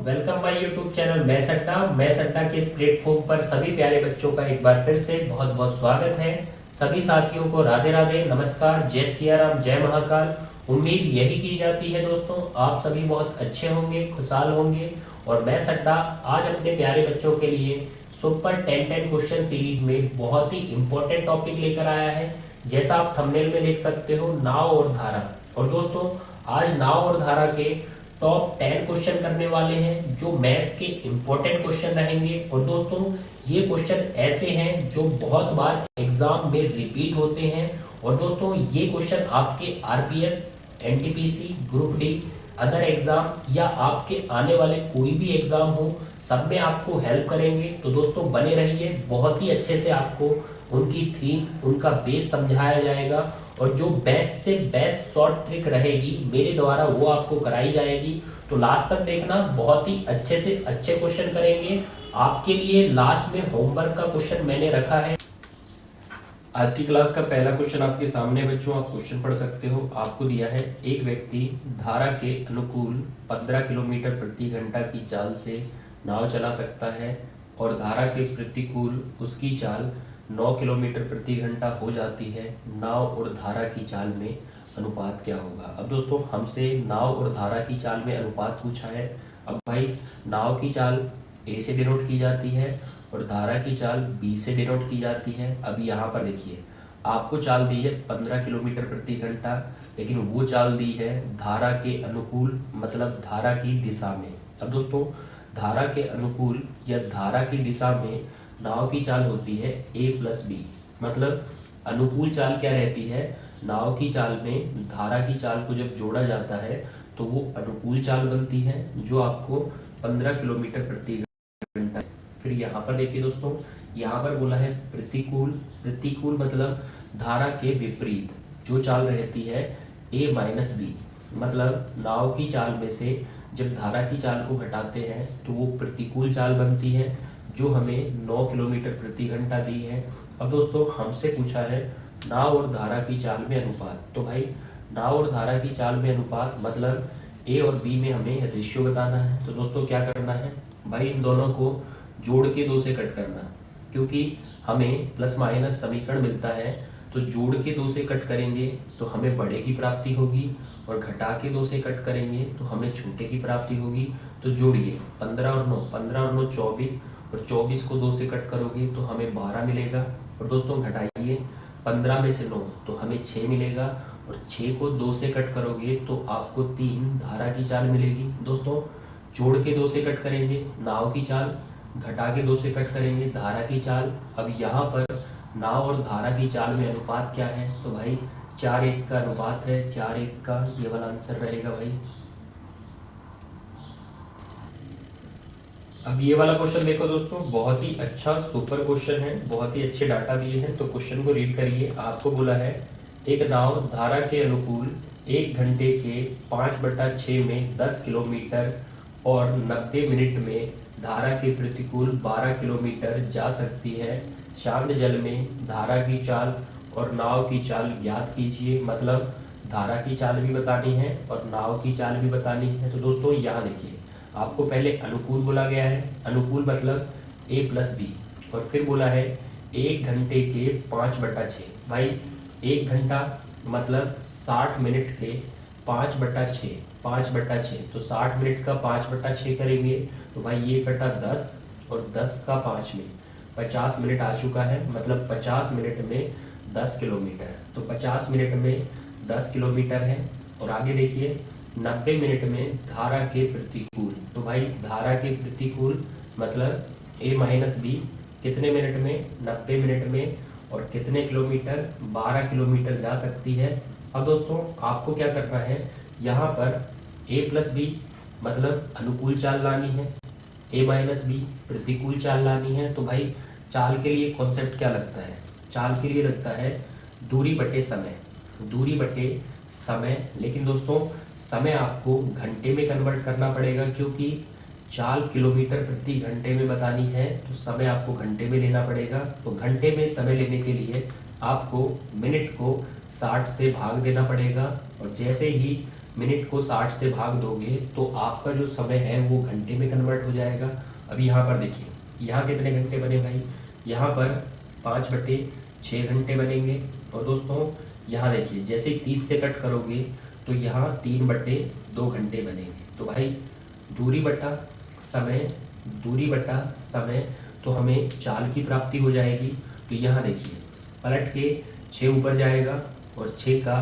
Welcome my YouTube channel मैं सट्टा के इस प्लेटफॉर्म पर सभी प्यारे बच्चों का एक बार फिर से बहुत बहुत स्वागत है। सभी साथियों को राधे राधे, नमस्कार, जय सिया राम, जय महाकाल। उम्मीद यही की जाती है दोस्तों, आप सभी बहुत अच्छे होंगे, खुशहाल होंगे। और मैं सट्टा आज अपने प्यारे बच्चों के लिए सुपर 10 क्वेश्चन सीरीज में बहुत ही इंपॉर्टेंट टॉपिक लेकर आया है। जैसा आप थंबनेल में देख सकते हो, नाव और धारा। और दोस्तों, आज नाव और धारा के टॉप 10 क्वेश्चन करने वाले हैं जो मैथ्स के इंपॉर्टेंट क्वेश्चन रहेंगे। और दोस्तों, ये क्वेश्चन ऐसे हैं जो बहुत बार एग्जाम में रिपीट होते हैं। और दोस्तों, ये क्वेश्चन आपके RPF, NTPC, group D, other exam या आपके आने वाले कोई भी एग्जाम हो, सब में आपको हेल्प करेंगे। तो दोस्तों बने रहिए, बहुत ही अच्छे से आपको उनकी थीम, उनका बेस समझाया जाएगा। और जो बेस्ट से बेस्ट शॉर्ट ट्रिक रहेगी मेरे द्वारा वो आपको कराई जाएगी। तो लास्ट तक देखना, बहुत ही अच्छे से अच्छे क्वेश्चन करेंगे। आपके लिए लास्ट में होमवर्क का क्वेश्चन मैंने रखा है। आज की क्लास का पहला क्वेश्चन आपके सामने बच्चों, आप क्वेश्चन पढ़ सकते हो। आपको दिया है, एक व्यक्ति धारा के अनुकूल 15 किलोमीटर प्रति घंटा की चाल से नाव चला सकता है और धारा के प्रतिकूल उसकी चाल 9 किलोमीटर प्रति घंटा हो जाती है। नाव और धारा की चाल में अनुपात क्या होगा। अब दोस्तों, हमसे नाव और धारा की चाल में अनुपात पूछा है। अब भाई, नाव की चाल ए से डिनोट की जाती है और धारा की चाल बी से डिनोट की जाती है। अब यहाँ पर देखिए, आपको चाल दी है 15 किलोमीटर प्रति घंटा, लेकिन वो चाल दी है धारा के अनुकूल, मतलब धारा की दिशा में। अब दोस्तों, धारा के अनुकूल या धारा की दिशा में नाव की चाल होती है ए प्लस बी। मतलब अनुकूल चाल क्या रहती है, नाव की चाल में धारा की चाल को जब जोड़ा जाता है तो वो अनुकूल चाल बनती है, जो आपको 15 किलोमीटर प्रति घंटा। फिर यहाँ पर देखिए दोस्तों, यहाँ पर बोला है प्रतिकूल। प्रतिकूल मतलब धारा के विपरीत जो चाल रहती है ए माइनस बी। मतलब नाव की चाल में से जब धारा की चाल को घटाते हैं तो वो प्रतिकूल चाल बनती है, जो हमें 9 किलोमीटर प्रति घंटा दी है। अब दोस्तों, हमसे पूछा है नाव और धारा की चाल में अनुपात। तो भाई, नाव और धारा की चाल में अनुपात मतलब ए और बी में हमें रेशियो बताना है। तो दोस्तों क्या करना है भाई, इन दोनों को जोड़ के 2 से कट करना, क्योंकि हमें प्लस माइनस समीकरण मिलता है। तो जोड़ के 2 से कट करेंगे तो हमें बड़े की प्राप्ति होगी, और घटा के 2 से कट करेंगे तो हमें छोटे की प्राप्ति होगी। तो जोड़िए 15 और 9, 15 और 9 24, और 24 को 2 से कट करोगे तो हमें 12 मिलेगा। और दोस्तों घटाइए 15 में से 9 तो हमें 6 मिलेगा, और 6 को 2 से कट करोगे तो आपको 3 धारा की चाल मिलेगी। दोस्तों, जोड़ के 2 से कट करेंगे नाव की चाल, घटा के 2 से कट करेंगे धारा की चाल। अब यहाँ पर नाव और धारा की चाल में अनुपात क्या है, तो भाई 4:1 का अनुपात है। 4:1 का ये वाला आंसर रहेगा भाई। अब ये वाला क्वेश्चन देखो दोस्तों, बहुत ही अच्छा सुपर क्वेश्चन है, बहुत ही अच्छे डाटा दिए हैं। तो क्वेश्चन को रीड करिए। आपको बोला है, एक नाव धारा के अनुकूल 1 घंटे के 5/6 में 10 किलोमीटर और 90 मिनट में धारा के प्रतिकूल 12 किलोमीटर जा सकती है। शांत जल में धारा की चाल और नाव की चाल ज्ञात कीजिए। मतलब धारा की चाल भी बतानी है और नाव की चाल भी बतानी है। तो दोस्तों यहाँ देखिए, आपको पहले अनुकूल बोला गया है, अनुकूल मतलब ए प्लस बी, और फिर बोला है 1 घंटे के 5/6। भाई 1 घंटा मतलब 60 मिनट के 5/6, 5/6 तो 60 मिनट का 5/6 करेंगे तो भाई ये कटा 10, और 10 का 5 में 50 मिनट आ चुका है। मतलब 50 मिनट में 10 किलोमीटर, तो 50 मिनट में 10 किलोमीटर है। और आगे देखिए, 90 मिनट में धारा के प्रतिकूल। तो भाई धारा के प्रतिकूल मतलब ए माइनस बी, कितने मिनट में, 90 मिनट में, और कितने किलोमीटर, 12 किलोमीटर जा सकती है। अब दोस्तों आपको क्या करना है, यहाँ पर ए प्लस बी मतलब अनुकूल चाल लानी है, ए माइनस बी प्रतिकूल चाल लानी है। तो भाई चाल के लिए कॉन्सेप्ट क्या लगता है, चाल के लिए लगता है दूरी बटे समय, दूरी बटे समय। लेकिन दोस्तों समय आपको घंटे में कन्वर्ट करना पड़ेगा, क्योंकि चाल किलोमीटर प्रति घंटे में बतानी है तो समय आपको घंटे में लेना पड़ेगा। तो घंटे में समय लेने के लिए आपको मिनट को 60 से भाग देना पड़ेगा, और जैसे ही मिनट को 60 से भाग दोगे तो आपका जो समय है वो घंटे में कन्वर्ट हो जाएगा। अब यहाँ पर देखिए, यहाँ कितने घंटे बने भाई, यहाँ पर 5/6 घंटे बनेंगे। और दोस्तों यहाँ देखिए, जैसे ही 30 से कट करोगे तो यहाँ 3/2 घंटे बनेंगे। तो भाई दूरी बटा समय, दूरी बटा समय, तो हमें चाल की प्राप्ति हो जाएगी। तो यहाँ देखिए, पलट के 6 ऊपर जाएगा और 6 का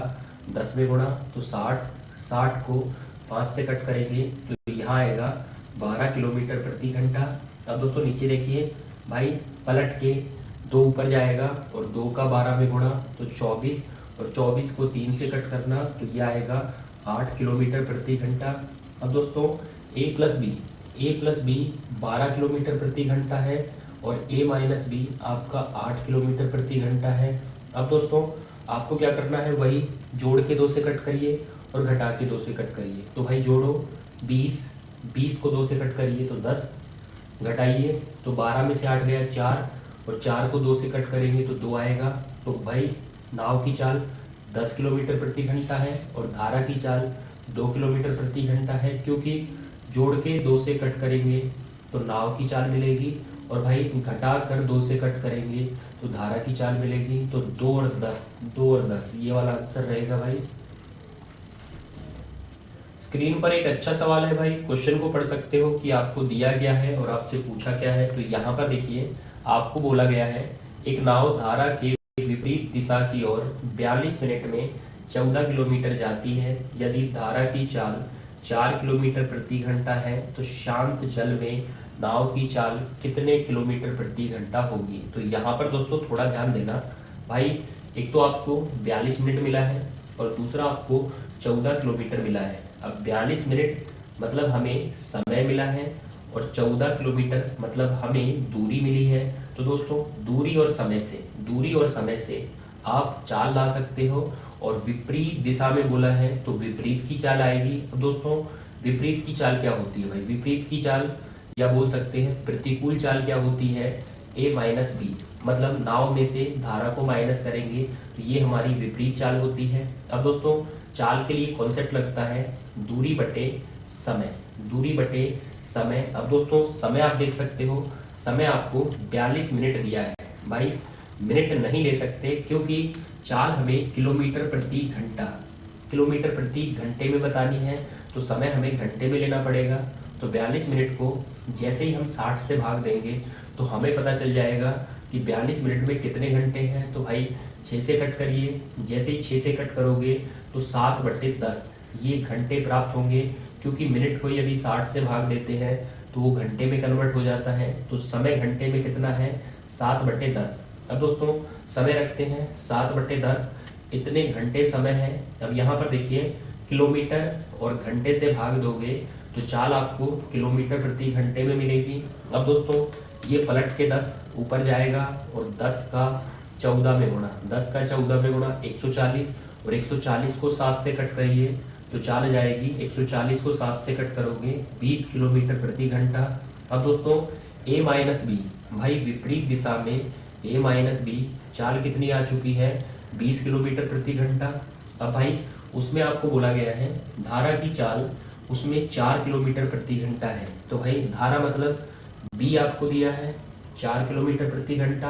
10 में गुणा, तो 60, 60 को 5 से कट करेंगे तो यहाँ आएगा 12 किलोमीटर प्रति घंटा। अब दोस्तों नीचे देखिए भाई, पलट के 2 ऊपर जाएगा और 2 का 12 में गुणा, तो 24, और 24 को 3 से कट करना तो ये आएगा 8 किलोमीटर प्रति घंटा। अब दोस्तों a प्लस बी 12 किलोमीटर प्रति घंटा है और a माइनस बी आपका 8 किलोमीटर प्रति घंटा है। अब दोस्तों आपको क्या करना है, वही जोड़ के 2 से कट करिए और घटा के 2 से कट करिए। तो भाई जोड़ो 20, 20 को 2 से कट करिए तो 10, घटाइए तो 12 में से 8 गया 4, और 4 को 2 से कट करेंगे तो 2 आएगा। तो भाई नाव की चाल 10 किलोमीटर प्रति घंटा है और धारा की चाल 2 किलोमीटर प्रति घंटा है, क्योंकि जोड़ के 2 से कट करेंगे तो नाव की चाल मिलेगी, और भाई घटा कर 2 से कट करेंगे तो धारा की चाल मिलेगी। तो 2 और 10, 2 और 10 ये वाला आंसर रहेगा भाई। स्क्रीन पर एक अच्छा सवाल है भाई, क्वेश्चन को पढ़ सकते हो कि आपको दिया गया है और आपसे पूछा क्या है। तो यहाँ पर देखिए, आपको बोला गया है एक नाव धारा के विपरीत दिशा की ओर 42 मिनट में 14 किलोमीटर जाती है। यदि धारा की चाल 4 किलोमीटर प्रति घंटा है तो शांत जल में नाव की चाल कितने किलोमीटर प्रति घंटा होगी। तो यहाँ पर दोस्तों थोड़ा ध्यान देना भाई, एक तो आपको 42 मिनट मिला है और दूसरा आपको 14 किलोमीटर मिला है। अब 42 मिनट मतलब हमें समय मिला है और 14 किलोमीटर मतलब हमें दूरी मिली है। तो दोस्तों दूरी और समय से आप चाल ला सकते हो, और विपरीत दिशा में बोला है तो विपरीत की चाल आएगी। अब दोस्तों विपरीत की चाल क्या होती है भाई, विपरीत की चाल या बोल सकते हैं प्रतिकूल चाल क्या होती है, a माइनस बी, मतलब नाव में से धारा को माइनस करेंगे तो ये हमारी विपरीत चाल होती है। अब दोस्तों चाल के लिए कॉन्सेप्ट लगता है दूरी बटे समय, दूरी बटे समय। अब दोस्तों समय आप देख सकते हो, समय आपको 42 मिनट दिया है भाई, मिनट नहीं ले सकते क्योंकि चाल हमें किलोमीटर प्रति घंटे में बतानी है, तो समय हमें घंटे में लेना पड़ेगा। तो 42 मिनट को जैसे ही हम 60 से भाग देंगे तो हमें पता चल जाएगा कि 42 मिनट में कितने घंटे हैं। तो भाई 6 से कट करिए, जैसे ही 6 से कट करोगे तो 7/10 ये घंटे प्राप्त होंगे, क्योंकि मिनट को यदि 60 से भाग देते हैं तो वो घंटे में कन्वर्ट हो जाता है। तो समय घंटे में कितना है, 7/10। अब दोस्तों समय रखते हैं 7/10, इतने घंटे समय है। अब यहाँ पर देखिए किलोमीटर और घंटे से भाग दोगे तो चाल आपको किलोमीटर प्रति घंटे में मिलेगी। अब दोस्तों ये पलट के 10 ऊपर जाएगा और 10 का 14 में गुणा, 10 का 14 में गुणा 140, और 140 को 7 से कट करिए तो चाल जाएगी, 140 को 7 से कट करोगे 20 किलोमीटर प्रति घंटा। अब दोस्तों a माइनस बी, भाई विपरीत दिशा में a माइनस बी चाल कितनी आ चुकी है, 20 किलोमीटर प्रति घंटा। अब भाई उसमें आपको बोला गया है धारा की चाल उसमें 4 किलोमीटर प्रति घंटा है। तो भाई धारा मतलब b आपको दिया है 4 किलोमीटर प्रति घंटा,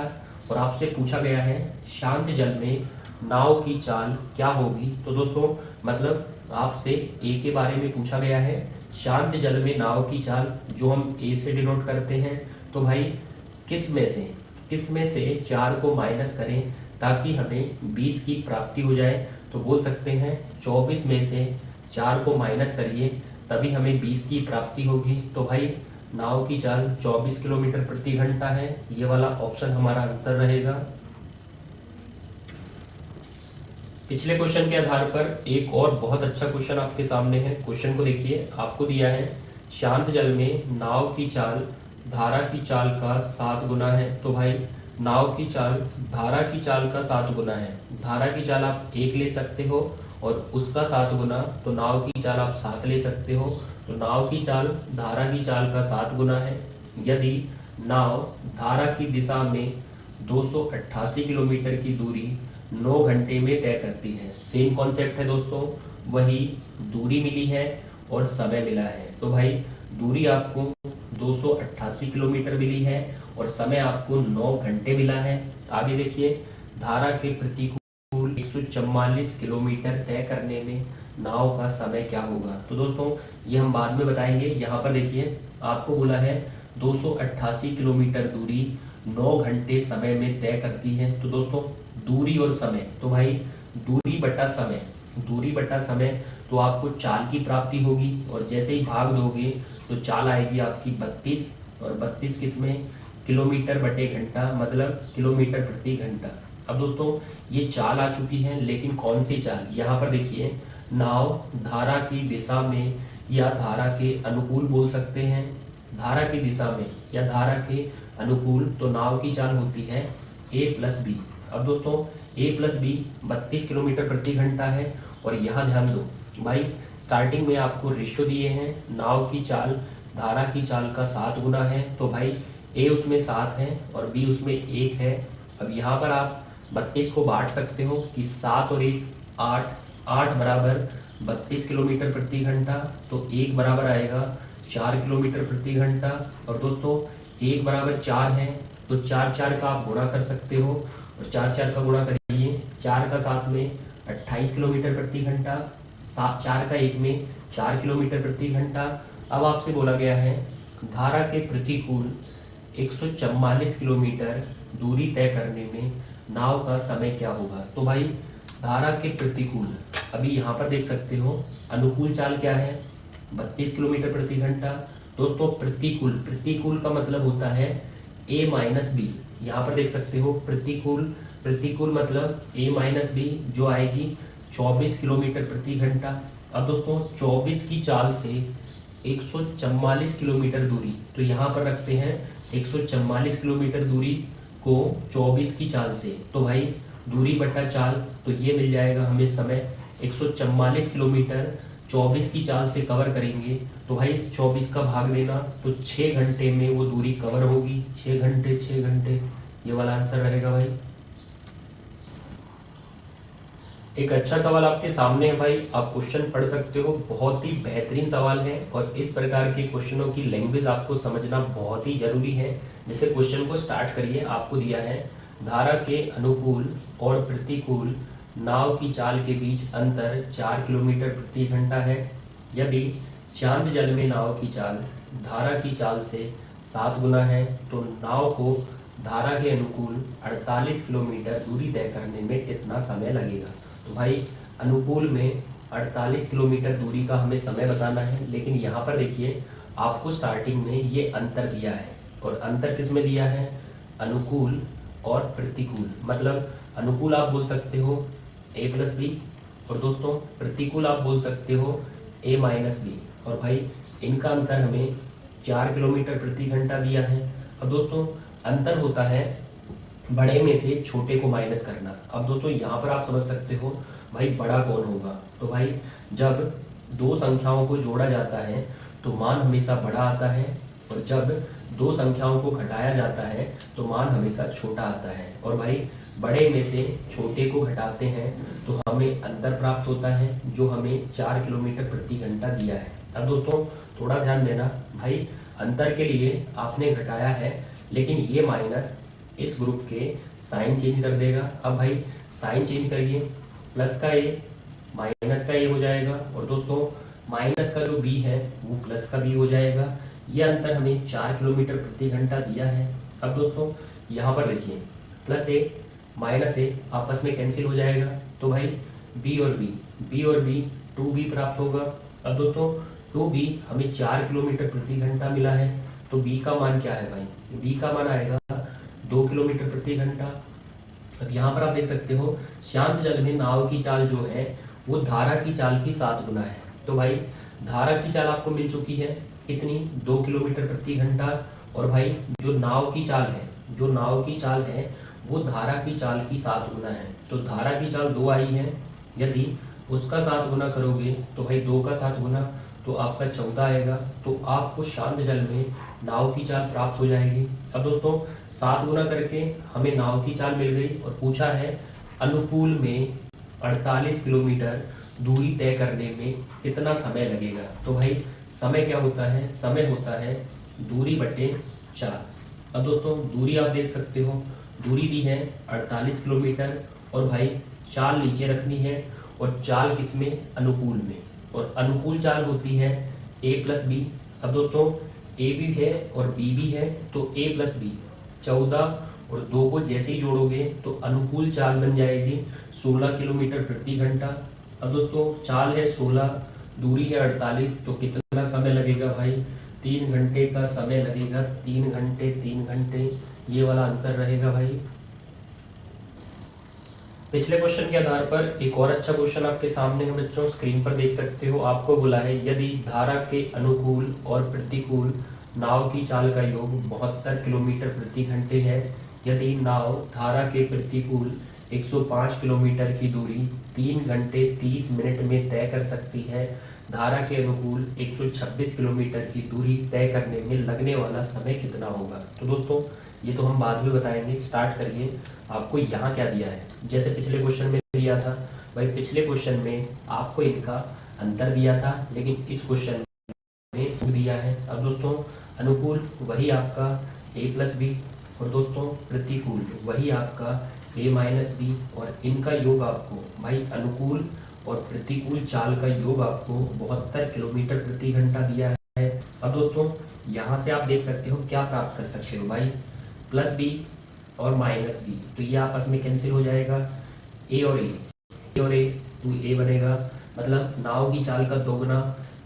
और आपसे पूछा गया है शांत जल में नाव की चाल क्या होगी। तो दोस्तों मतलब आपसे a के बारे में पूछा गया है, शांत जल में नाव की चाल जो हम a से डिनोट करते हैं। तो भाई किस में से 4 को माइनस करें ताकि हमें 20 की प्राप्ति हो जाए। तो बोल सकते हैं 24 में से 4 को माइनस करिए तभी हमें 20 की प्राप्ति होगी। तो भाई नाव की चाल 24 किलोमीटर प्रति घंटा है, ये वाला ऑप्शन हमारा आंसर रहेगा। पिछले क्वेश्चन के आधार पर एक और बहुत अच्छा क्वेश्चन आपके सामने है। क्वेश्चन को देखिए, आपको दिया है शांत जल में नाव की चाल धारा की चाल का 7 गुना है। तो भाई नाव की चाल धारा की चाल का 7 गुना है, धारा की चाल आप 1 ले सकते हो और उसका 7 गुना, तो नाव की चाल आप 7 ले सकते हो। तो नाव की चाल धारा की चाल का 7 गुना है। यदि नाव धारा की दिशा में 288 किलोमीटर की दूरी 9 घंटे में तय करती है, सेम कॉन्सेप्ट है दोस्तों, वही दूरी मिली है और समय मिला है। तो भाई दूरी आपको 288 किलोमीटर मिली है और समय आपको 9 घंटे मिला है। आगे देखिए, धारा के प्रतिकूल 144 किलोमीटर तय करने में नाव का समय क्या होगा। तो दोस्तों ये हम बाद में बताएंगे। यहाँ पर देखिए आपको बोला है 288 किलोमीटर दूरी 9 घंटे समय में तय करती है। तो दोस्तों दूरी और समय, तो भाई दूरी बटा समय तो आपको चाल की प्राप्ति होगी और जैसे ही भाग दोगे तो चाल आएगी आपकी 32 और 32 किसमें किलोमीटर बटे घंटा, मतलब किलोमीटर प्रति घंटा। अब दोस्तों ये चाल आ चुकी है, लेकिन कौन सी चाल, यहाँ पर देखिए नाव धारा की दिशा में या धारा के अनुकूल बोल सकते हैं, धारा की दिशा में या धारा के अनुकूल, तो नाव की चाल होती है a+b। अब दोस्तों a+b 32 किलोमीटर प्रति घंटा है और यहाँ ध्यान दो भाई, स्टार्टिंग में आपको रेशियो दिए हैं, नाव की चाल धारा की चाल का 7 गुना है। तो भाई a उसमें 7 है और b उसमें 1 है। अब यहाँ पर आप 32 को बांट सकते हो कि 7 और 1 8, 8 बराबर 32 किलोमीटर प्रति घंटा, तो 1 बराबर आएगा 4 किलोमीटर प्रति घंटा। और दोस्तों 1 बराबर 4 है तो 4 का आप गुणा कर सकते हो और 4 का गुणा करिए, 4 का 7 में 28 किलोमीटर प्रति घंटा, 4 का 1 में 4 किलोमीटर प्रति घंटा। अब आपसे बोला गया है धारा के प्रतिकूल 144 किलोमीटर दूरी तय करने में नाव का समय क्या होगा। तो भाई धारा के प्रतिकूल, अभी यहाँ पर देख सकते हो अनुकूल चाल क्या है 32 किलोमीटर प्रति घंटा। दोस्तों प्रतिकूल का मतलब होता है a-b। यहाँ पर देख सकते हो प्रतिकूल मतलब a-b जो आएगी 24 किलोमीटर प्रति घंटा। अब दोस्तों 24 की चाल से 144 किलोमीटर दूरी, तो यहाँ पर रखते हैं 144 किलोमीटर दूरी को 24 की चाल से, तो भाई दूरी बटा चाल, तो ये मिल जाएगा हमें समय 144 किलोमीटर 24 की चाल से कवर करेंगे। तो भाई 24 का भाग देना तो 6 घंटे में वो दूरी कवर होगी। 6 घंटे ये वाला आंसर रहेगा भाई। एक अच्छा सवाल आपके सामने है भाई, आप क्वेश्चन पढ़ सकते हो, बहुत ही बेहतरीन सवाल है और इस प्रकार के क्वेश्चनों की लैंग्वेज आपको समझना बहुत ही जरूरी है। जैसे क्वेश्चन को स्टार्ट करिए, आपको दिया है धारा के अनुकूल और प्रतिकूल नाव की चाल के बीच अंतर 4 किलोमीटर प्रति घंटा है। यदि चांद जल में नाव की चाल धारा की चाल से 7 गुना है तो नाव को धारा के अनुकूल 48 किलोमीटर दूरी तय करने में कितना समय लगेगा। तो भाई अनुकूल में 48 किलोमीटर दूरी का हमें समय बताना है, लेकिन यहाँ पर देखिए आपको स्टार्टिंग में ये अंतर दिया है और अंतर किस में दिया है, अनुकूल और प्रतिकूल। मतलब अनुकूल आप बोल सकते हो a+b और दोस्तों प्रतिकूल आप बोल सकते हो a-b, और भाई इनका अंतर हमें 4 किलोमीटर प्रति घंटा दिया है। अब दोस्तों अंतर होता है बड़े में से छोटे को माइनस करना। अब दोस्तों यहाँ पर आप समझ सकते हो भाई बड़ा कौन होगा, तो भाई जब दो संख्याओं को जोड़ा जाता है तो मान हमेशा बड़ा आता है और जब दो संख्याओं को घटाया जाता है तो मान हमेशा छोटा आता है। और भाई बड़े में से छोटे को घटाते हैं तो हमें अंतर प्राप्त होता है जो हमें 4 किलोमीटर प्रति घंटा दिया है। अब दोस्तों थोड़ा ध्यान देना भाई, अंतर के लिए आपने घटाया है लेकिन ये माइनस इस ग्रुप के साइन चेंज कर देगा। अब भाई साइन चेंज करिए, प्लस का ए माइनस का ए हो जाएगा और दोस्तों माइनस का जो बी है वो प्लस का बी हो जाएगा। ये अंतर हमें 4 किलोमीटर प्रति घंटा दिया है। अब दोस्तों यहाँ पर देखिए प्लस ए माइनस ए आपस में कैंसिल हो जाएगा, तो भाई बी और बी 2b प्राप्त होगा। अब दोस्तों 2b हमें 4 किलोमीटर प्रति घंटा मिला है, तो b का मान क्या है भाई, b का मान आएगा 2 किलोमीटर प्रति घंटा। अब यहाँ पर आप देख सकते हो शांत जल में नाव की चाल जो है वो धारा की चाल की 7 गुना है। तो भाई धारा की चाल आपको मिल चुकी है कितनी, 2 किलोमीटर प्रति घंटा, और भाई जो नाव की चाल है वो धारा की चाल की 7 गुना है। तो धारा की चाल 2 आई है, यदि उसका 7 गुना करोगे तो भाई 2 का 7 गुना तो आपका 14 आएगा, तो आपको शांत जल में नाव की चाल प्राप्त हो जाएगी। अब दोस्तों 7 गुना करके हमें नाव की चाल मिल गई और पूछा है अनुकूल में 48 किलोमीटर दूरी तय करने में कितना समय लगेगा। तो भाई समय क्या होता है, समय होता है दूरी बटे चाल। अब दोस्तों दूरी आप देख सकते हो, दूरी दी है 48 किलोमीटर और भाई चाल नीचे रखनी है, और चाल किसमें, अनुकूल में, और अनुकूल चाल होती है a प्लस बी। अब दोस्तों a भी है और b भी है, तो a प्लस बी 14 और 2 को जैसे ही जोड़ोगे तो अनुकूल चाल बन जाएगी 16 किलोमीटर प्रति घंटा। अब दोस्तों चाल है 16, दूरी है 48, तो कितना समय लगेगा भाई, 3 घंटे का समय लगेगा। 3 घंटे 3 घंटे, ये वाला आंसर रहेगा भाई। पिछले क्वेश्चन के आधार पर एक और अच्छा क्वेश्चन आपके सामने है बच्चों, स्क्रीन पर देख सकते हो। आपको बोला है यदि धारा के अनुकूल और प्रतिकूल नाव की चाल का योग 72 किलोमीटर प्रति घंटे है, यदि नाव धारा के प्रतिकूल 105 किलोमीटर की दूरी 3 घंटे 30 मिनट में तय कर सकती है, धारा के अनुकूल 126 किलोमीटर की दूरी तय करने में लगने वाला समय कितना होगा। तो दोस्तों ये तो हम बाद में बताएंगे, स्टार्ट करिए। आपको यहाँ क्या दिया है, जैसे पिछले क्वेश्चन में दिया था भाई, पिछले क्वेश्चन में आपको इनका अंतर दिया था, लेकिन इस क्वेश्चन में दिया है। अब दोस्तों अनुकूल वही आपका a प्लस बी, और दोस्तों प्रतिकूल वही आपका a माइनस बी, और इनका योग आपको भाई अनुकूल और प्रतिकूल चाल का योग आपको 72 किलोमीटर प्रति घंटा दिया है। अब दोस्तों यहाँ से आप देख सकते हो क्या प्राप्त कर सकते हो भाई, प्लस बी और माइनस बी, तो ये आपस में कैंसिल हो जाएगा, ए और ए तो ए बनेगा, मतलब नाव की चाल का दोगुना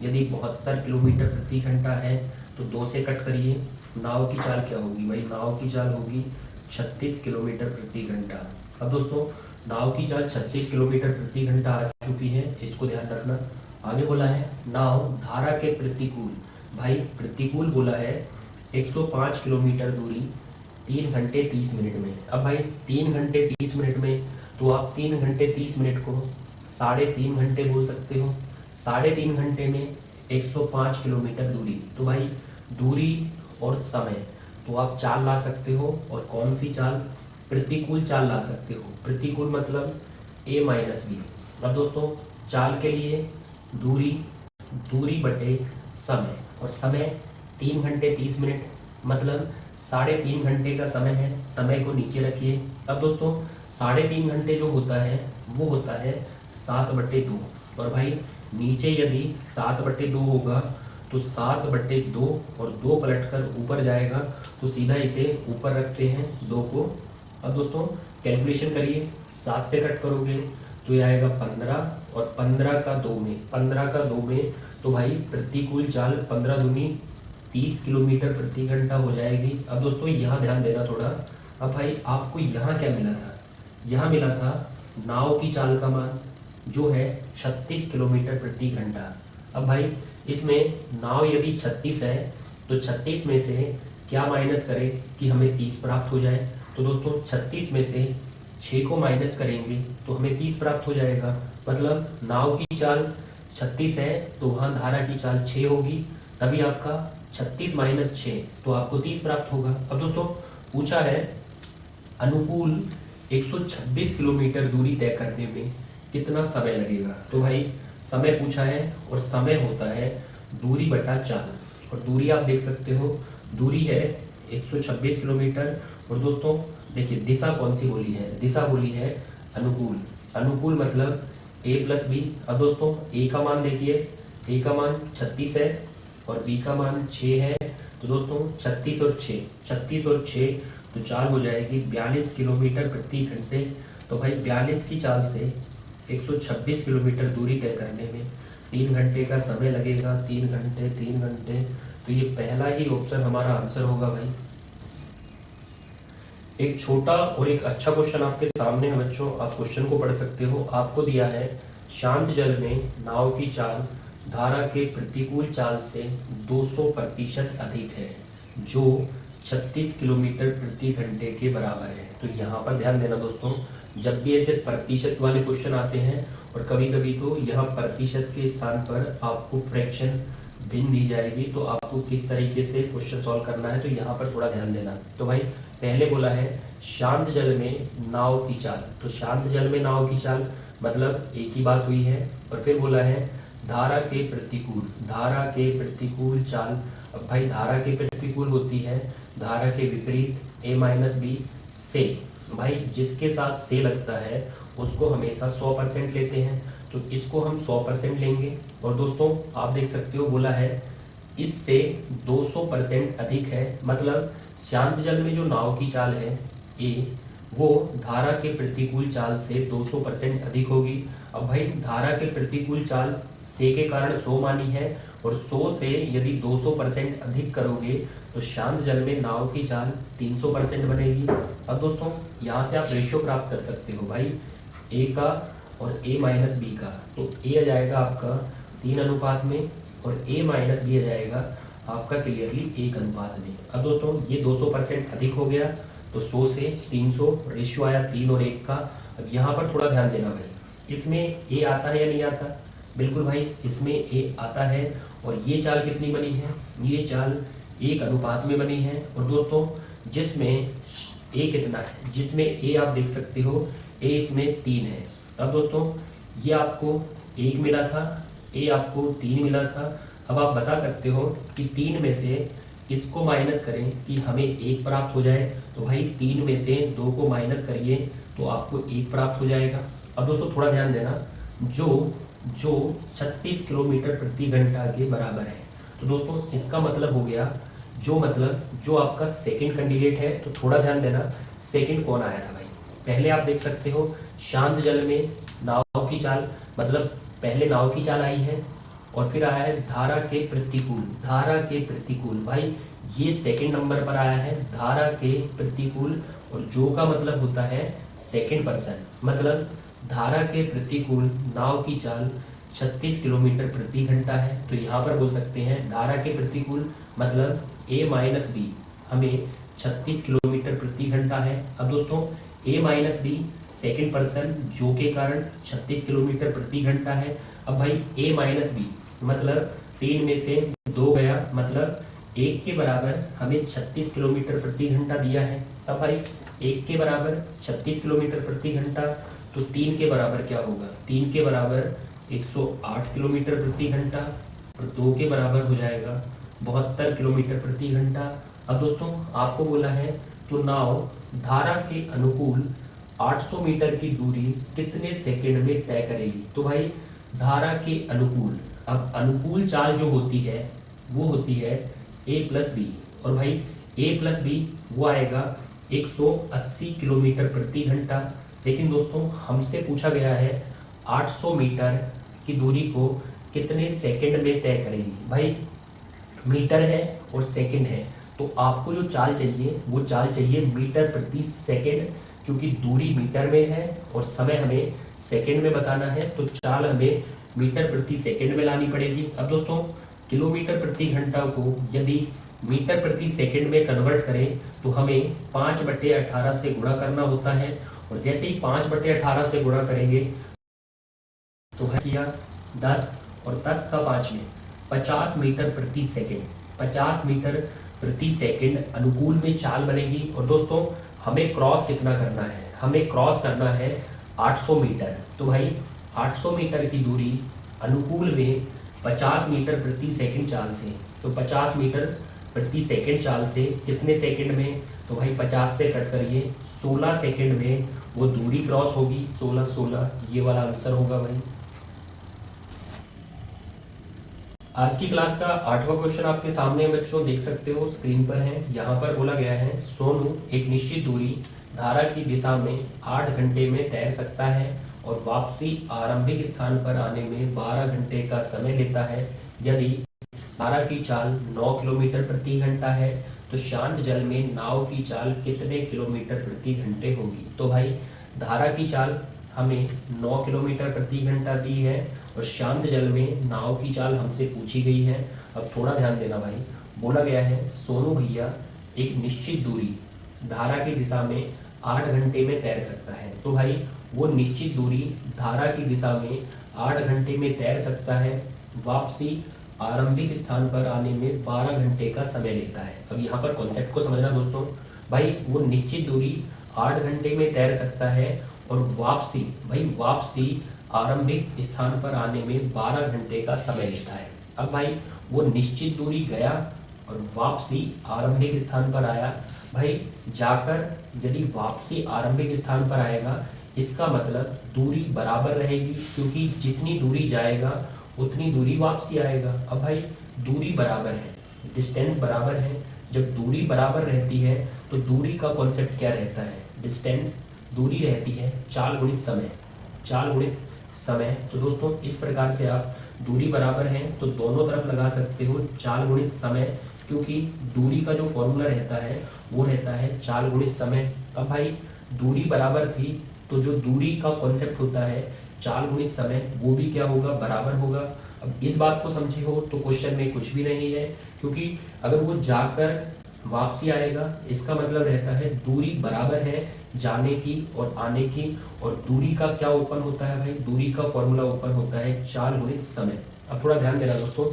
यदि 72 किलोमीटर प्रति घंटा है तो 2 से कट करिए, नाव की चाल क्या होगी भाई, नाव की चाल होगी 36 किलोमीटर प्रति घंटा। अब दोस्तों नाव की चाल 36 किलोमीटर प्रति घंटा आ चुकी है, इसको ध्यान रखना। आगे बोला है नाव धारा के प्रतिकूल, भाई प्रतिकूल बोला है 105 किलोमीटर दूरी 3 घंटे 30 मिनट में। अब भाई 3 घंटे 30 मिनट में, तो आप 3 घंटे 30 मिनट को 3.5 घंटे बोल सकते हो, 3.5 घंटे में 105 किलोमीटर दूरी, तो भाई दूरी और समय तो आप चाल ला सकते हो, और कौन सी चाल, प्रतिकूल चाल ला सकते हो। प्रतिकूल मतलब a माइनस बी। अब दोस्तों चाल के लिए दूरी बटे समय, और समय 3 घंटे 30 मिनट, मतलब 3.5 घंटे का समय है, समय को नीचे रखिए। अब दोस्तों 3.5 घंटे जो होता है वो होता है 7/2, और भाई नीचे यदि 7/2 होगा तो 7/2 और 2 पलटकर ऊपर जाएगा, तो सीधा इसे ऊपर रखते हैं 2 को। अब दोस्तों कैलकुलेशन करिए, 7 से कट करोगे तो ये आएगा 15, और 15 का 2 में तो भाई प्रतिकूल चाल 15 दूनी 30 किलोमीटर प्रति घंटा हो जाएगी। अब दोस्तों यहाँ ध्यान देना थोड़ा, अब भाई आपको यहाँ क्या मिला था, यहाँ मिला था नाव की चाल का मान जो है 36 किलोमीटर प्रति घंटा। अब भाई इसमें नाव यदि 36 है तो 36 में से क्या माइनस करें कि हमें 30 प्राप्त हो जाए, तो दोस्तों 36 में से 6 को माइनस करेंगे तो हमें 30 प्राप्त हो जाएगा, मतलब नाव की चाल 36 है तो वहाँ धारा की चाल 6 होगी, तभी आपका 36 माइनस 6 तो आपको 30 प्राप्त होगा। अब दोस्तों पूछा है अनुकूल 126 किलोमीटर दूरी तय करने में कितना समय लगेगा। तो भाई समय पूछा है और समय होता है दूरी बटा चाल, और दूरी आप देख सकते हो, दूरी है 126 किलोमीटर, और दोस्तों देखिए दिशा कौन सी बोली है, दिशा बोली है अनुकूल, अनुकूल मतलब a प्लस बी। अब दोस्तों a का मान देखिए, a का मान 36 है और b का मान 6 है, तो दोस्तों 36 और 6 तो चाल हो जाएगी 42 किलोमीटर प्रति घंटे। तो भाई 42 की चाल से 126 किलोमीटर दूरी तय करने में 3 घंटे का समय लगेगा, 3 घंटे, तो ये पहला ही ऑप्शन हमारा आंसर होगा भाई। एक छोटा और एक अच्छा क्वेश्चन आपके सामने है बच्चों, आप क्वेश्चन को पढ़ सकते हो। आपको दिया है शांत जल में नाव की चाल धारा के प्रतिकूल चाल से 200% अधिक है, जो 36 किलोमीटर प्रति घंटे के बराबर है। तो यहाँ पर ध्यान देना दोस्तों, जब भी ऐसे प्रतिशत वाले क्वेश्चन आते हैं और कभी कभी तो यहाँ प्रतिशत के स्थान पर आपको फ्रैक्शन भिन्न दी जाएगी, तो आपको किस तरीके से क्वेश्चन सॉल्व करना है तो यहाँ पर थोड़ा ध्यान देना। तो भाई पहले बोला है शांत जल में नाव की चाल, तो शांत जल में नाव की चाल मतलब एक ही बात हुई है। और फिर बोला है धारा के प्रतिकूल, धारा के प्रतिकूल चाल। अब भाई धारा के प्रतिकूल होती है धारा के विपरीत a माइनस बी से। भाई जिसके साथ से लगता है उसको हमेशा 100% लेते हैं, तो इसको हम 100% लेंगे। और दोस्तों आप देख सकते हो बोला है इससे 200% अधिक है, मतलब शांत जल में जो नाव की चाल है ए वो धारा के प्रतिकूल चाल से 200% अधिक होगी। अब भाई धारा के प्रतिकूल चाल से के कारण 100 मानी है, और 100 से यदि 200% अधिक करोगे तो शांत जल में नाव की चाल 300% बनेगी। अब दोस्तों यहाँ से आप रेशियो प्राप्त कर सकते हो भाई ए का और a माइनस बी का। तो a आ जाएगा आपका 3 अनुपात में और a माइनस बी आ जाएगा आपका क्लियरली 1 अनुपात में। अब दोस्तों ये 200% अधिक हो गया, तो 100 से 300 रेशियो आया 3 और 1 का। अब यहाँ पर थोड़ा ध्यान देना भाई, इसमें a आता है या नहीं आता? बिल्कुल भाई इसमें a आता है। और ये चाल कितनी बनी है? ये चाल 1 अनुपात में बनी है। और दोस्तों जिसमें a कितना है, जिसमें a आप देख सकते हो a इसमें 3 है। अब दोस्तों ये आपको 1 मिला था, a आपको 3 मिला था। अब आप बता सकते हो कि 3 में से इसको माइनस करें कि हमें 1 प्राप्त हो जाए। तो भाई 3 में से 2 को माइनस करिए तो आपको 1 प्राप्त हो जाएगा। अब दोस्तों थोड़ा ध्यान देना, जो 36 किलोमीटर प्रति घंटा के बराबर है। तो दोस्तों इसका मतलब हो गया जो आपका सेकंड कैंडिडेट है। तो थोड़ा ध्यान देना, सेकंड कौन आया था भाई? पहले आप देख सकते हो शांत जल में नाव की चाल, मतलब पहले नाव की चाल आई है और फिर आया है धारा के प्रतिकूल। धारा के प्रतिकूल भाई ये सेकंड नंबर पर आया है, धारा के प्रतिकूल। और जो का मतलब होता है सेकंड पर्सन, मतलब धारा के प्रतिकूल नाव की चाल 36 किलोमीटर प्रति घंटा है। तो यहाँ पर बोल सकते हैं धारा के प्रतिकूल मतलब a माइनस बी हमें 36 किलोमीटर प्रति घंटा है। अब दोस्तों a minus b second person जो के कारण 36 किलोमीटर प्रति घंटा है। अब भाई a माइनस बी मतलब 3 में से 2 गया, मतलब 1 के बराबर हमें 36 किलोमीटर प्रति घंटा दिया है। अब भाई 1 के बराबर 36 किलोमीटर प्रति घंटा, तो 3 के बराबर क्या होगा? 3 के बराबर 108 किलोमीटर प्रति घंटा, और 2 के बराबर हो जाएगा 72 किलोमीटर प्रति घंटा। अब दोस्तों आपको बोला है तो नाव धारा के अनुकूल 800 मीटर की दूरी कितने सेकंड में तय करेगी? तो भाई धारा के अनुकूल, अब अनुकूल चाल जो होती है वो होती है a प्लस बी, और भाई a प्लस बी वो आएगा 180 किलोमीटर प्रति घंटा। लेकिन दोस्तों हमसे पूछा गया है 800 मीटर की दूरी को कितने सेकंड में तय करेगी। भाई मीटर है और सेकंड है, तो आपको जो चाल चाहिए वो चाल चाहिए मीटर प्रति सेकंड, क्योंकि दूरी मीटर में है और समय हमें सेकंड में बताना है, तो चाल हमें मीटर प्रति सेकंड में लानी पड़ेगी। अब दोस्तों किलोमीटर प्रति घंटा को यदि मीटर प्रति सेकंड में कन्वर्ट करें तो हमें 5/18 से गुणा करना होता है। और जैसे ही 5/18 से गुणा करेंगे तो किया 10 और 10 का 5 में 50 मीटर प्रति सेकंड, 50 मीटर प्रति सेकंड अनुकूल में चाल बनेगी। और दोस्तों हमें क्रॉस कितना करना है? हमें क्रॉस करना है 800 मीटर। तो भाई 800 मीटर की दूरी अनुकूल में 50 मीटर प्रति सेकंड चाल से, तो 50 मीटर प्रति सेकंड चाल से कितने सेकंड में? तो भाई 50 से कट करिए 16 सेकंड में वो दूरी क्रॉस होगी। 16 ये वाला आंसर होगा भाई। आज की क्लास का 8वां क्वेश्चन आपके सामने बच्चों देख सकते हो, स्क्रीन पर है। यहाँ पर बोला गया है सोनू एक निश्चित दूरी धारा की दिशा में 8 घंटे में तैर सकता है और वापसी आरंभिक स्थान पर आने में 12 घंटे का समय लेता है। यदि धारा की चाल 9 किलोमीटर प्रति घंटा है तो शांत जल में नाव की चाल कितने किलोमीटर प्रति घंटे होगी? तो भाई धारा की चाल हमें 9 किलोमीटर प्रति घंटा दी है और शांत जल में नाव की चाल हमसे पूछी गई है। अब थोड़ा ध्यान देना भाई, बोला गया है सोनू भैया एक निश्चित दूरी धारा की दिशा में 8 घंटे में तैर सकता है। तो भाई वो निश्चित दूरी धारा की दिशा में 8 घंटे में तैर सकता है, वापसी आरंभिक स्थान पर आने में 12 घंटे का समय लेता है। अब यहाँ पर कॉन्सेप्ट को समझना दोस्तों, भाई वो निश्चित दूरी 8 घंटे में तैर सकता है और वापसी, भाई वापसी आरंभिक स्थान पर आने में 12 घंटे का समय लेता है। अब भाई वो निश्चित दूरी गया और वापसी आरंभिक स्थान पर आया। भाई जाकर यदि वापसी आरंभिक स्थान पर आएगा, इसका मतलब दूरी बराबर रहेगी, क्योंकि जितनी दूरी जाएगा उतनी दूरी वापसी आएगा। अब भाई दूरी बराबर है, डिस्टेंस बराबर है। जब दूरी बराबर रहती है तो दूरी का कॉन्सेप्ट क्या रहता है? डिस्टेंस, दूरी रहती है चाल गुणित समय, चाल गुणित समय। तो दोस्तों इस प्रकार से आप दूरी बराबर है तो दोनों तरफ लगा सकते हो चाल गुणित समय, क्योंकि दूरी का जो फॉर्मूला रहता है वो रहता है चाल गुणित समय। अब भाई दूरी बराबर थी तो जो दूरी का कॉन्सेप्ट होता है चाल गुणित समय, वो भी क्या होगा? बराबर होगा। अब इस बात को समझे हो तो क्वेश्चन में कुछ भी नहीं है, क्योंकि अगर वो जाकर वापसी आएगा इसका मतलब रहता है दूरी बराबर है जाने की और आने की। और दूरी का क्या उत्पन्न होता है भाई? दूरी का फॉर्मूला उत्पन्न होता है चाल गुणित समय। अब थोड़ा ध्यान देना दोस्तों,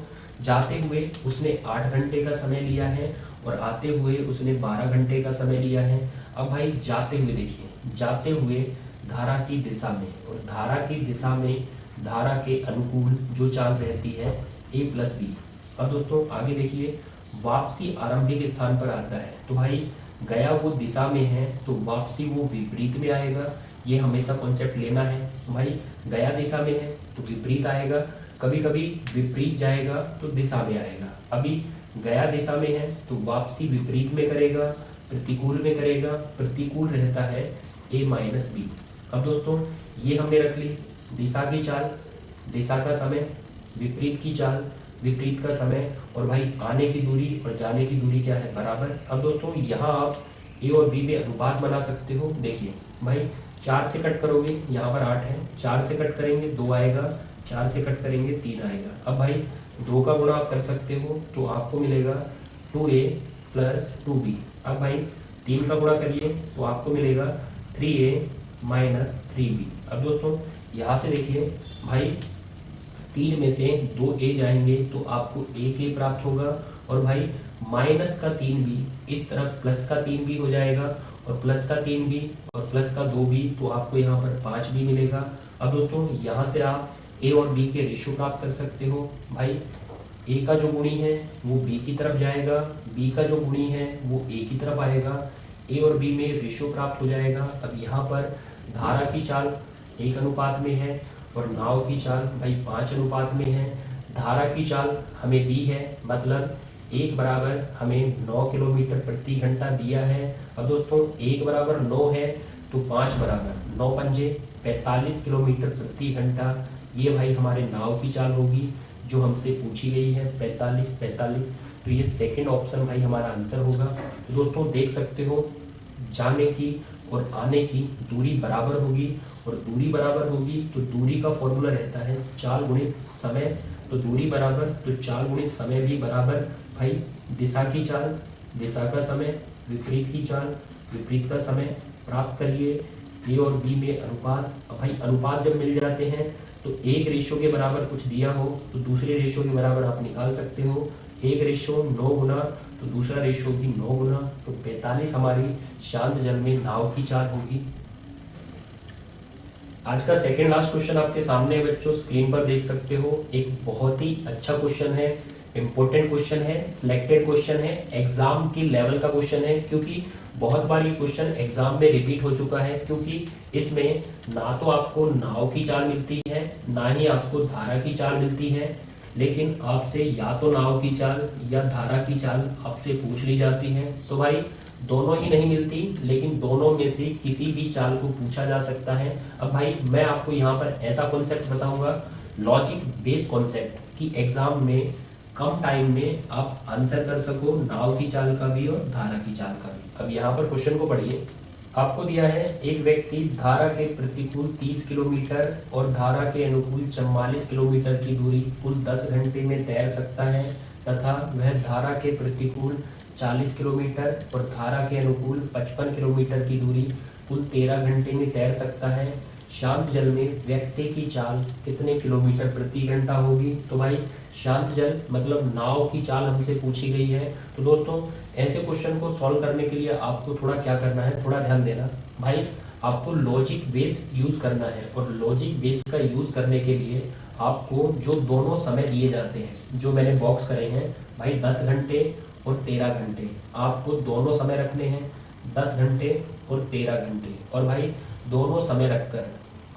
जाते हुए उसने 8 घंटे का समय लिया है और आते हुए उसने 12 घंटे का समय लिया है। अब भाई जाते हुए देखिए, जाते हुए धारा की दिशा में, और धारा की दिशा में धारा के अनुकूल जो चाल रहती है a प्लस बी। अब दोस्तों आगे देखिए, वापसी आरंभिक स्थान पर आता है तो भाई गया वो दिशा में है तो वापसी वो विपरीत में आएगा, ये हमेशा कॉन्सेप्ट लेना है। तो भाई गया दिशा में है तो विपरीत आएगा, कभी कभी विपरीत जाएगा तो दिशा में आएगा। अभी गया दिशा में है तो वापसी विपरीत में करेगा, प्रतिकूल में करेगा, प्रतिकूल रहता है a माइनस बी। अब दोस्तों ये हमने रख ली दिशा की चाल, दिशा का समय, विपरीत की चाल, विपरीत का समय, और भाई आने की दूरी और जाने की दूरी क्या है? बराबर। अब दोस्तों यहाँ आप ए और बी में अनुपात बना सकते हो। देखिए भाई 4 से कट करोगे, यहाँ पर 8 है, 4 से कट करेंगे 2 आएगा, 4 से कट करेंगे 3 आएगा। अब भाई 2 का गुणा आप कर सकते हो तो आपको मिलेगा 2a प्लस 2b। अब भाई 3 का गुणा करिए तो आपको मिलेगा 3a माइनस 3b। अब दोस्तों यहाँ से देखिए भाई 3 में से 2a जाएंगे तो आपको 1a प्राप्त होगा, और भाई माइनस का 3b इस तरफ प्लस का 3b हो जाएगा, और प्लस का 3b और प्लस का 2b तो आपको यहाँ पर 5b मिलेगा। अब दोस्तों यहाँ से आप a और b के रेशो प्राप्त कर सकते हो। भाई a का जो गुणी है वो b की तरफ जाएगा, b का जो गुणी है वो a की तरफ आएगा, a और b में रेशो प्राप्त हो जाएगा। अब यहाँ पर धारा की चाल 1 अनुपात में है और नाव की चाल भाई 5 अनुपात में है। धारा की चाल हमें दी है, मतलब 1 बराबर हमें 9 किलोमीटर प्रति घंटा दिया है। अब दोस्तों 1 बराबर 9 है तो 5 बराबर 9 पंजे 45 किलोमीटर प्रति घंटा, ये भाई हमारे नाव की चाल होगी जो हमसे पूछी गई है 45। तो ये सेकंड ऑप्शन भाई हमारा आंसर होगा। तो दोस्तों देख सकते हो जाने की और आने की दूरी बराबर होगी, और दूरी बराबर होगी तो दूरी का फॉर्मूला रहता है चाल गुणित समय। तो दूरी बराबर तो चाल गुणित समय भी बराबर। भाई दिशा की चाल, दिशा का समय, विपरीत की चाल, विपरीत का समय प्राप्त करिए। ए और बी में अनुपात। अब भाई अनुपात जब मिल जाते हैं तो एक रेशो के बराबर कुछ दिया हो तो दूसरे रेशो के बराबर आप निकाल सकते हो। एक रेशो 9 गुना तो दूसरा रेशो भी 9 गुना, तो 45 हमारी शांत जल में नाव की चाल होगी। आज का सेकंड लास्ट क्वेश्चन आपके सामने है बच्चों, स्क्रीन पर देख सकते हो। एक बहुत ही अच्छा क्वेश्चन है, इंपॉर्टेंट क्वेश्चन है, सिलेक्टेड क्वेश्चन है, एग्जाम की लेवल का क्वेश्चन है, क्योंकि बहुत बार ये क्वेश्चन एग्जाम में रिपीट हो चुका है। क्योंकि इसमें ना तो आपको नाव की चाल मिलती है, ना ही आपको धारा की चाल मिलती है, लेकिन आपसे या तो नाव की चाल या धारा की चाल आपसे पूछ ली जाती है। तो भाई दोनों ही नहीं मिलती, लेकिन दोनों में से किसी भी चाल को पूछा जा सकता है। अब भाई मैं आपको यहाँ पर ऐसा कॉन्सेप्ट बताऊंगा, लॉजिक बेस्ड कॉन्सेप्ट, कि एग्जाम में कम टाइम में आप आंसर कर सको नाव की चाल का भी और धारा की चाल का भी। अब यहाँ पर क्वेश्चन को पढ़िए। आपको दिया है एक व्यक्ति धारा के प्रतिकूल 30 किलोमीटर और धारा के अनुकूल 44 किलोमीटर की दूरी कुल 10 घंटे में तैर सकता है, तथा वह धारा के प्रतिकूल 40 किलोमीटर और धारा के अनुकूल 55 किलोमीटर की दूरी कुल 13 घंटे में तैर सकता है। शांत जल में व्यक्ति की चाल कितने किलोमीटर प्रति घंटा होगी? तो भाई शांत जल मतलब नाव की चाल हमसे पूछी गई है। तो दोस्तों ऐसे क्वेश्चन को सॉल्व करने के लिए आपको थोड़ा क्या करना है, थोड़ा ध्यान देना। भाई आपको लॉजिक बेस यूज़ करना है, और लॉजिक बेस का यूज़ करने के लिए आपको जो दोनों समय दिए जाते हैं, जो मैंने बॉक्स करे हैं भाई 10 घंटे और 13 घंटे, आपको दोनों समय रखने हैं 10 घंटे और 13 घंटे। और भाई दोनों समय रखकर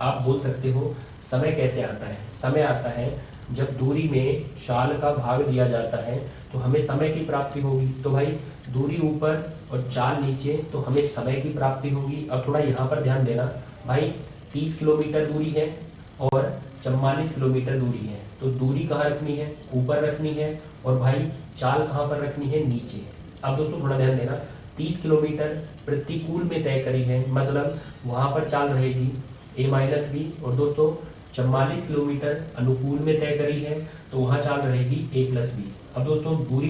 आप बोल सकते हो समय कैसे आता है। समय आता है जब दूरी में चाल का भाग दिया जाता है तो हमें समय की प्राप्ति होगी। तो भाई दूरी ऊपर और चाल नीचे तो हमें समय की प्राप्ति होगी। अब थोड़ा यहाँ पर ध्यान देना भाई, 30 किलोमीटर दूरी है और 44 किलोमीटर दूरी है, तो दूरी कहाँ रखनी है, ऊपर रखनी है, और भाई चाल कहाँ पर रखनी है, नीचे। अब दोस्तों थोड़ा ध्यान देना, 30 किलोमीटर प्रतिकूल में तय करी है, मतलब वहाँ पर चाल रहेगी a माइनस बी, और दोस्तों 44 किलोमीटर अनुकूल में तय करी है तो वहाँ चाल रहेगी a प्लस बी। अब दोस्तों दूरी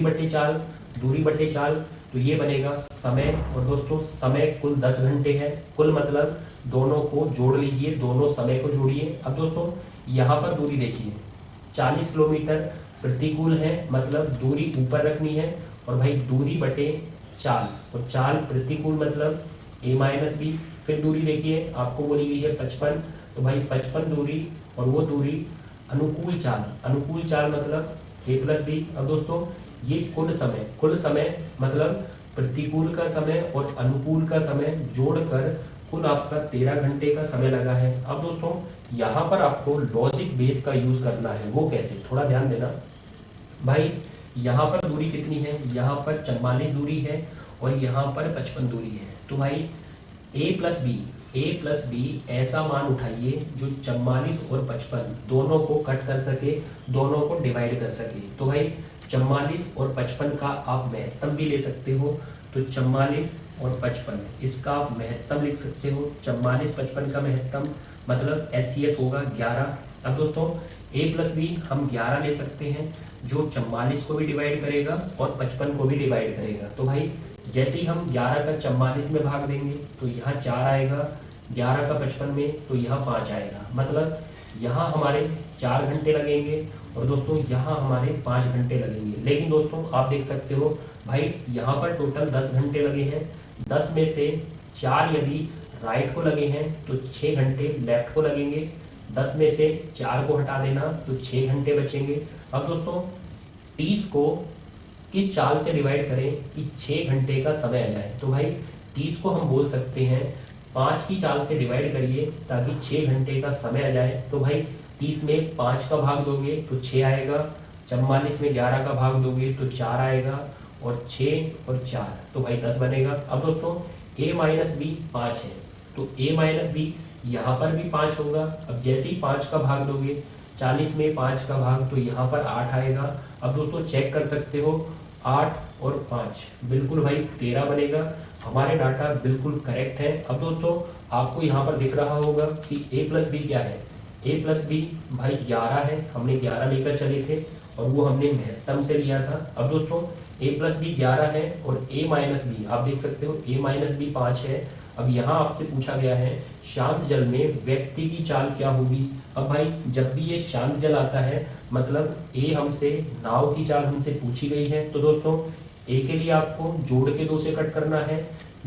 बटे चाल तो ये बनेगा समय, और दोस्तों समय कुल 10 घंटे है, कुल मतलब दोनों को जोड़ लीजिए, दोनों समय को जोड़िए। अब दोस्तों यहाँ पर दूरी देखिए, 40 किलोमीटर प्रतिकूल है, मतलब दूरी ऊपर रखनी है, और भाई दूरी बटे चाल, और चाल प्रतिकूल मतलब a माइनस बी। फिर दूरी देखिए आपको बोली गई है 55, तो भाई 55 दूरी, और वो दूरी अनुकूल चाल मतलब a प्लस बी। अब दोस्तों ये कुल समय मतलब प्रतिकूल का समय और अनुकूल का समय जोड़कर कुल आपका 13 घंटे का समय लगा है। अब दोस्तों यहाँ पर आपको लॉजिक बेस का यूज करना है, वो कैसे, थोड़ा ध्यान देना भाई। यहाँ पर दूरी कितनी है, यहाँ पर 44 दूरी है और यहाँ पर 55 दूरी है, तो भाई a प्लस बी ऐसा मान उठाइए जो 44 और 55 दोनों को कट कर सके, दोनों को डिवाइड कर सके। तो भाई 44 और 55 का आप महत्तम भी ले सकते हो, तो 44 और 55 इसका आप महत्तम लिख सकते हो। 44-55 का महत्तम मतलब एचसीएफ होगा 11। अब दोस्तों a प्लस बी हम 11 ले सकते हैं, जो 44 को भी डिवाइड करेगा और 55 को भी डिवाइड करेगा। तो भाई जैसे ही हम 11 का 44 में भाग देंगे तो यहाँ 4 आएगा, 11 का 55 में तो यहाँ 5 आएगा, मतलब यहाँ हमारे 4 घंटे लगेंगे और दोस्तों यहाँ हमारे 5 घंटे लगेंगे। लेकिन दोस्तों आप देख सकते हो भाई यहाँ पर टोटल 10 घंटे लगे हैं, 10 में से 4 यदि राइट को लगे हैं तो 6 घंटे लेफ्ट को लगेंगे, 10 में से 4 को हटा देना तो 6 घंटे बचेंगे। अब दोस्तों 30 को किस चाल से डिवाइड करें कि 6 घंटे का समय आ जाए, तो भाई 30 को हम बोल सकते हैं 5 की चाल से डिवाइड करिए ताकि 6 घंटे का समय आ जाए। तो भाई 30 में 5 का भाग दोगे तो 6 आएगा, 44 में 11 का भाग दोगे तो 4 आएगा, और 6 और 4 तो भाई 10 बनेगा। अब दोस्तों a माइनस बी 5 है, तो a माइनस बी यहाँ पर भी 5 होगा। अब जैसे ही 5 का भाग दोगे, 40 में 5 का भाग तो यहाँ पर 8 आएगा। अब दोस्तों चेक कर सकते हो 8 और 5 बिल्कुल भाई 13 बनेगा। हमारे डाटा बिल्कुल करेक्ट है। अब दोस्तों आपको यहाँ पर दिख रहा होगा कि a प्लस बी क्या है, a प्लस बी भाई 11 है, हमने 11 लेकर चले थे और वो हमने महत्तम से लिया था। अब दोस्तों a प्लस बी 11 है और a माइनस बी आप देख सकते हो a माइनस बी 5 है। अब यहाँ आपसे पूछा गया है शांत जल में व्यक्ति की चाल क्या होगी। अब भाई जब भी ये शांत जल आता है मतलब a हमसे नाव की चाल हमसे पूछी गई है, तो दोस्तों a के लिए आपको जोड़ के 2 से कट करना है,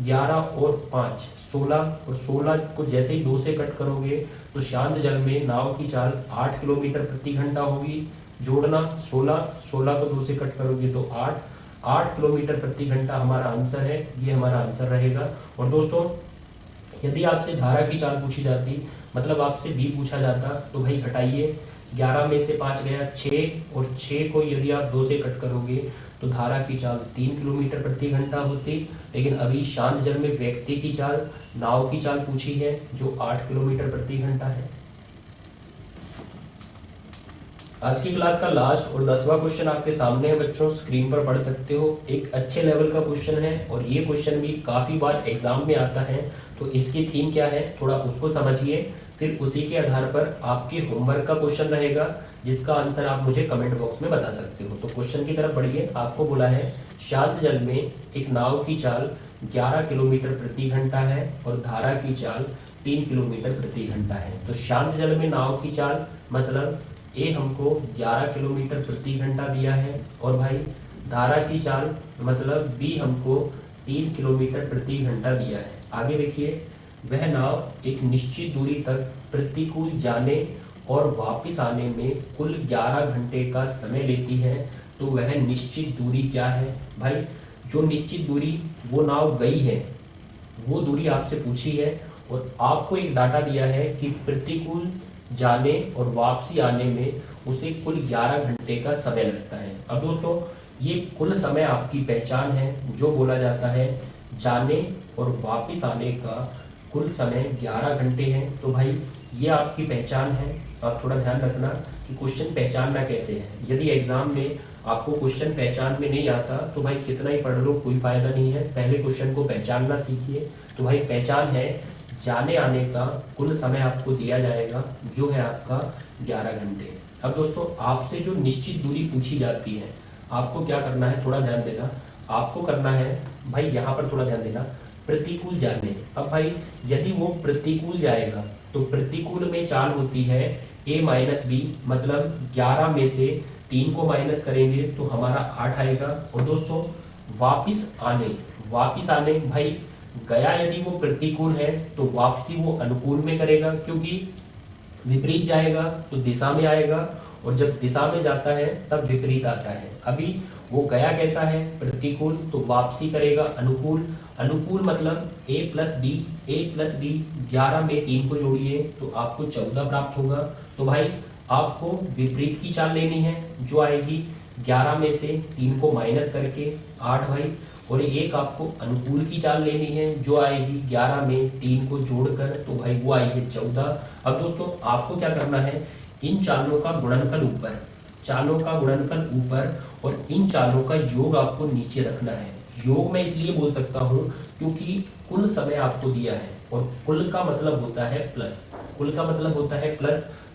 11 और 5 16, और 16 को जैसे ही 2 से कट करोगे तो शांत जल में नाव की चाल 8 किलोमीटर प्रति घंटा होगी। जोड़ना 16 को 2 से कट करोगे तो 8 किलोमीटर प्रति घंटा हमारा आंसर है, ये हमारा आंसर रहेगा। और दोस्तों यदि आपसे धारा की चाल पूछी जाती, मतलब आपसे बी पूछा जाता, तो भाई घटाइए, 11 में से 5 गया 6, और 6 को यदि आप 2 से कट करोगे तो धारा की चाल 3 किलोमीटर प्रति घंटा होती। लेकिन अभी शांत जल में व्यक्ति की चाल, नाव की चाल पूछी है जो 8 किलोमीटर प्रति घंटा है। आज की क्लास का लास्ट और 10वां क्वेश्चन आपके सामने है बच्चों, स्क्रीन पर पढ़ सकते हो। एक अच्छे लेवल का क्वेश्चन है और ये क्वेश्चन भी काफ़ी बार एग्जाम में आता है, तो इसकी थीम क्या है थोड़ा उसको समझिए, फिर उसी के आधार पर आपके होमवर्क का क्वेश्चन रहेगा जिसका आंसर आप मुझे कमेंट बॉक्स में बता सकते हो। तो क्वेश्चन की तरफ बढ़िए। आपको बोला है शांत जल में एक नाव की चाल 11 किलोमीटर प्रति घंटा है और धारा की चाल 3 किलोमीटर प्रति घंटा है। तो शांत जल में नाव की चाल मतलब ए हमको 11 किलोमीटर प्रति घंटा दिया है, और भाई धारा की चाल मतलब बी हमको 3 किलोमीटर प्रति घंटा दिया है। आगे देखिए वह नाव एक निश्चित दूरी तक प्रतिकूल जाने और वापस आने में कुल 11 घंटे का समय लेती है, तो वह निश्चित दूरी क्या है? भाई जो निश्चित दूरी वो नाव गई है वो दूरी आपसे पूछी है और आपको एक डाटा दिया है कि प्रतिकूल जाने और वापसी आने में उसे कुल 11 घंटे का समय लगता है। अब दोस्तों ये कुल समय आपकी पहचान है, जो बोला जाता है जाने और वापस आने का कुल समय 11 घंटे है। तो भाई ये आपकी पहचान है। आप थोड़ा ध्यान रखना कि क्वेश्चन पहचानना कैसे है। यदि एग्जाम में आपको क्वेश्चन पहचान में नहीं आता तो भाई कितना ही पढ़ लो कोई फायदा नहीं है, पहले क्वेश्चन को पहचानना सीखिए। तो भाई पहचान है जाने आने का कुल समय आपको दिया जाएगा जो है आपका 11 घंटे। अब दोस्तों आपसे जो निश्चित दूरी पूछी जाती है आपको क्या करना है, थोड़ा ध्यान देना। आपको करना है भाई यहाँ पर थोड़ा ध्यान देना, प्रतिकूल जाने। अब भाई यदि वो प्रतिकूल जाएगा तो प्रतिकूल में चाल होती है a माइनस बी, मतलब 11 में से 3 को माइनस करेंगे तो हमारा 8 आएगा। और दोस्तों वापिस आने भाई गया यदि वो प्रतिकूल है तो वापसी वो अनुकूल में करेगा, क्योंकि विपरीत जाएगा तो दिशा में आएगा और जब दिशा में जाता है तब विपरीत आता है। अभी वो गया कैसा है, प्रतिकूल, तो वापसी करेगा अनुकूल। अनुकूल मतलब a प्लस बी 11 में 3 को जोड़िए तो आपको 14 प्राप्त होगा। तो भाई आपको विपरीत की चाल लेनी है जो आएगी 11 में से 3 को माइनस करके 8 भाई, और एक आपको अनुकूल की चाल लेनी है जो आएगी 11 में 3 को जोड़कर, तो भाई वो आई है 14। अब दोस्तों आपको क्या करना है, इन चालों का गुणनफल ऊपर और इन चालों का योग आपको नीचे रखना है। योग मैं इसलिए बोल सकता हूँ क्योंकि कुल समय आपको दिया है और कुल का मतलब होता है प्लस।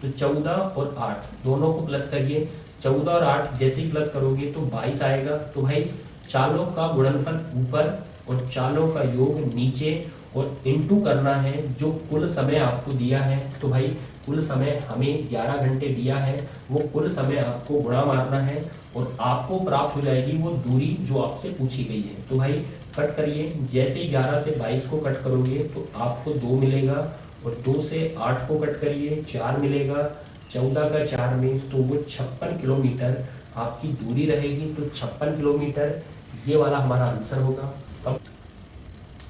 तो 14 और 8 दोनों को प्लस करिए, 14 और 8 जैसे ही प्लस करोगे तो 22 आएगा। तो भाई चालों का गुणनफल ऊपर और चालों का योग नीचे और इनटू करना है जो कुल समय आपको दिया है। तो भाई कुल समय हमें 11 घंटे दिया है, वो कुल समय आपको गुणा मारना है और आपको प्राप्त हो जाएगी वो दूरी जो आपसे पूछी गई है। तो भाई कट करिए, जैसे 11 से 22 को कट करोगे तो आपको 2 मिलेगा और 2 से 8 को कट करिए 4 मिलेगा, 14 का 4 में तो वो 56 किलोमीटर आपकी दूरी रहेगी। तो 56 किलोमीटर ये वाला हमारा आंसर होगा।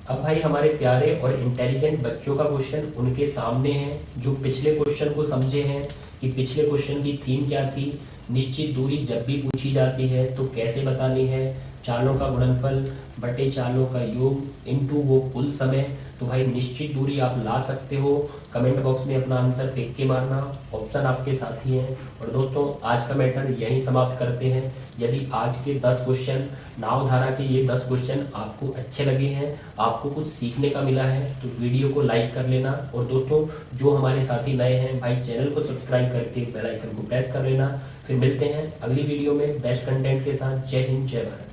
अब भाई हमारे प्यारे और इंटेलिजेंट बच्चों का क्वेश्चन उनके सामने है, जो पिछले क्वेश्चन को समझे हैं कि पिछले क्वेश्चन की थीम क्या थी। निश्चित दूरी जब भी पूछी जाती है तो कैसे बतानी है, चालों का गुणनफल बटे चालों का योग इनटू वो कुल समय। तो भाई निश्चित दूरी आप ला सकते हो, कमेंट बॉक्स में अपना आंसर फेंक के मारना, ऑप्शन आपके साथ ही हैं। और दोस्तों आज का मैटर यहीं समाप्त करते हैं। यदि आज के 10 क्वेश्चन नावधारा के ये 10 क्वेश्चन आपको अच्छे लगे हैं, आपको कुछ सीखने का मिला है, तो वीडियो को लाइक कर लेना। और दोस्तों जो हमारे साथी नए हैं भाई चैनल को सब्सक्राइब करके बेल आइकन को प्रेस कर लेना। फिर मिलते हैं अगली वीडियो में बेस्ट कंटेंट के साथ। जय हिंद, जय भारत।